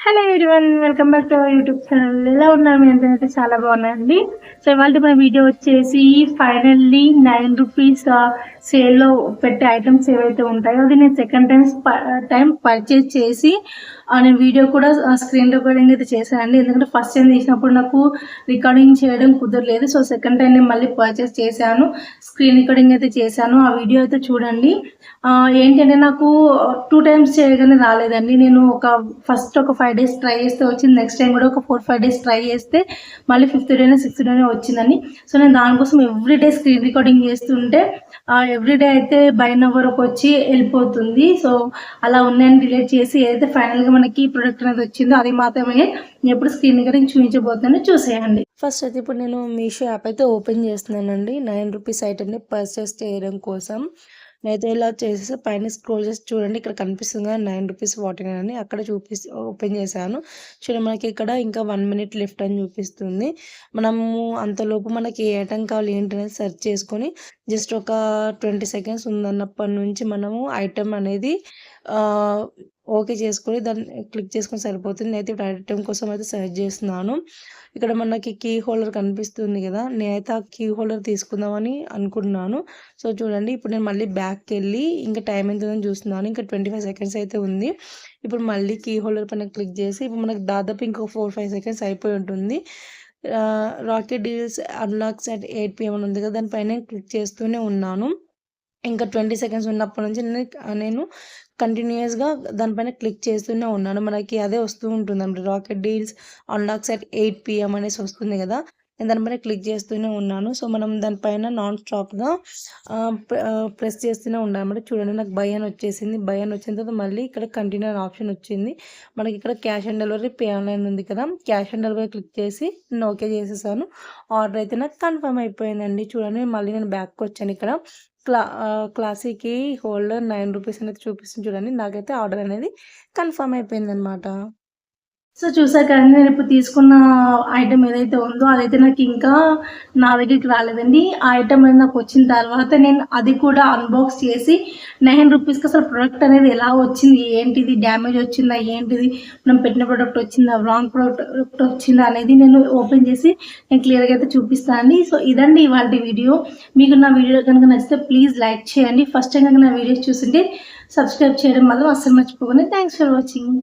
Hello everyone, welcome back to our YouTube channel. ఎలా ఉన్నారు? మీ అందరైతే చాలా బాగున్నాయండి. సో ఇవాళ మన వీడియో వచ్చేసి ఫైనల్లీ ₹9 సేల్లో పెట్టే ఐటమ్స్ ఏవైతే ఉంటాయో అది నేను సెకండ్ టైం పర్చేజ్ చేసి నేను వీడియో కూడా స్క్రీన్ రికార్డింగ్ అయితే చేశానండి. ఎందుకంటే ఫస్ట్ టైం చేసినప్పుడు నాకు రికార్డింగ్ చేయడం కుదరలేదు. సో సెకండ్ టైం నేను మళ్ళీ పర్చేస్ చేశాను, స్క్రీన్ రికార్డింగ్ అయితే చేశాను. ఆ వీడియో అయితే చూడండి. ఏంటంటే నాకు 2 టైమ్స్ చేయగానే రాలేదండి. నేను ఫస్ట్ ఒక 5 days ట్రై చేస్తే వచ్చింది. నెక్స్ట్ టైం కూడా ఒక 4-5 days ట్రై చేస్తే మళ్ళీ 5th డేనే 6th డేనే వచ్చిందని. సో నేను దానికోసం ఎవ్రీడే స్క్రీన్ రికార్డింగ్ చేస్తుంటే ఎవ్రీడే అయితే బై నవర్కి వచ్చి వెళ్ళిపోతుంది. సో అలా ఉన్నాయని డిలీట్ చేసి ఏదైతే ఫైనల్గా మనకి ప్రొడక్ట్ అనేది వచ్చిందో అది మాత్రమే నేను ఎప్పుడు స్క్రీన్ రికార్డింగ్ చూపించబోతున్నాను, చూసేయండి. ఫస్ట్ అయితే ఇప్పుడు నేను మీషో యాప్ అయితే ఓపెన్ చేస్తున్నానండి. ₹9 ఐటమ్ని పర్చేస్ చేయడం కోసం నేనైతే ఇలా చేసేసి పైన స్క్రోల్ చేసి చూడండి, ఇక్కడ కనిపిస్తుంది కదా ₹9 వాటింగ్ అని, అక్కడ ఓపెన్ చేశాను. చూడండి, మనకి ఇక్కడ ఇంకా 1 minute లెఫ్ట్ అని చూపిస్తుంది. మనము అంతలోపు మనకి ఏ ఐటమ్ కావాలి ఏంటనేది సెర్చ్ చేసుకొని జస్ట్ ఒక 20 seconds ఉందన్నప్పటి నుంచి మనము ఐటమ్ అనేది ఓకే చేసుకొని దాన్ని క్లిక్ చేసుకొని సరిపోతుంది. నేనైతే ఇప్పుడు ఐటమ్ కోసం అయితే సెర్చ్ చేస్తున్నాను. ఇక్కడ మనకి కీ హోల్డర్ కనిపిస్తుంది కదా, నేనైతే ఆ కీ హోల్డర్ తీసుకుందామని అనుకుంటున్నాను. సో చూడండి, ఇప్పుడు నేను మళ్ళీ బ్యాక్కి వెళ్ళి ఇంకా టైం ఎంత ఉందని చూస్తున్నాను. ఇంకా 25 seconds అయితే ఉంది. ఇప్పుడు మళ్ళీ కీ హోల్డర్ పైన క్లిక్ చేసి ఇప్పుడు మనకు దాదాపు ఇంకో 4-5 seconds అయిపోయి ఉంటుంది. Rocket deals unlocks at 8 PM అని ఉంది కదా, దానిపైన క్లిక్ చేస్తూనే ఉన్నాను. ఇంకా 20 seconds ఉన్నప్పటి నుంచి నేను కంటిన్యూస్గా దానిపైన క్లిక్ చేస్తూనే ఉన్నాను. మనకి అదే వస్తూ ఉంటుంది, rocket deals unlocks at 8 PM అనేసి వస్తుంది కదా, నేను దానిపైన క్లిక్ చేస్తూనే ఉన్నాను. సో మనం దానిపైన నాన్ స్టాప్గా ప్రెస్ చేస్తూనే ఉన్నాను. చూడండి, నాకు బై అని వచ్చేసింది. బై అని వచ్చిన తర్వాత మళ్ళీ ఇక్కడ కంటిన్యూ అనే ఆప్షన్ వచ్చింది. మనకి ఇక్కడ cash on delivery, pay online ఉంది కదా, క్యాష్ ఆన్ డెలివరీ క్లిక్ చేసి నేను ఓకే చేసేసాను. ఆర్డర్ అయితే నాకు కన్ఫర్మ్ అయిపోయిందండి. చూడండి, మళ్ళీ నేను బ్యాక్కి వచ్చాను. ఇక్కడ క్లాసిక్ హోల్డర్ ₹9 అనేది చూపిస్తుంది. చూడండి, నాకైతే ఆర్డర్ అనేది కన్ఫర్మ్ అయిపోయిందనమాట. సో చూసారు కదండి, నేను ఇప్పుడు తీసుకున్న ఐటమ్ ఏదైతే ఉందో అదైతే నాకు ఇంకా నా దగ్గరికి రాలేదండి. ఆ ఐటమ్ అనేది నాకు వచ్చిన తర్వాత నేను అది కూడా అన్బాక్స్ చేసి ₹9కి అసలు ప్రొడక్ట్ అనేది ఎలా వచ్చింది, ఏంటిది డ్యామేజ్ వచ్చిందా, ఏంటిది మనం పెట్టిన ప్రొడక్ట్ వచ్చిందా, రాంగ్ ప్రొడక్ట్ వచ్చిందా అనేది నేను ఓపెన్ చేసి నేను క్లియర్గా అయితే చూపిస్తాను. సో ఇదండి ఇవాళ వీడియో. మీకు నా వీడియో కనుక నచ్చితే ప్లీజ్ లైక్ చేయండి. ఫస్ట్ టైం కనుక నా వీడియోస్ చూస్తుంటే సబ్స్క్రైబ్ చేయడం మాత్రం అస్సలు మర్చిపోకండి. Thanks for watching.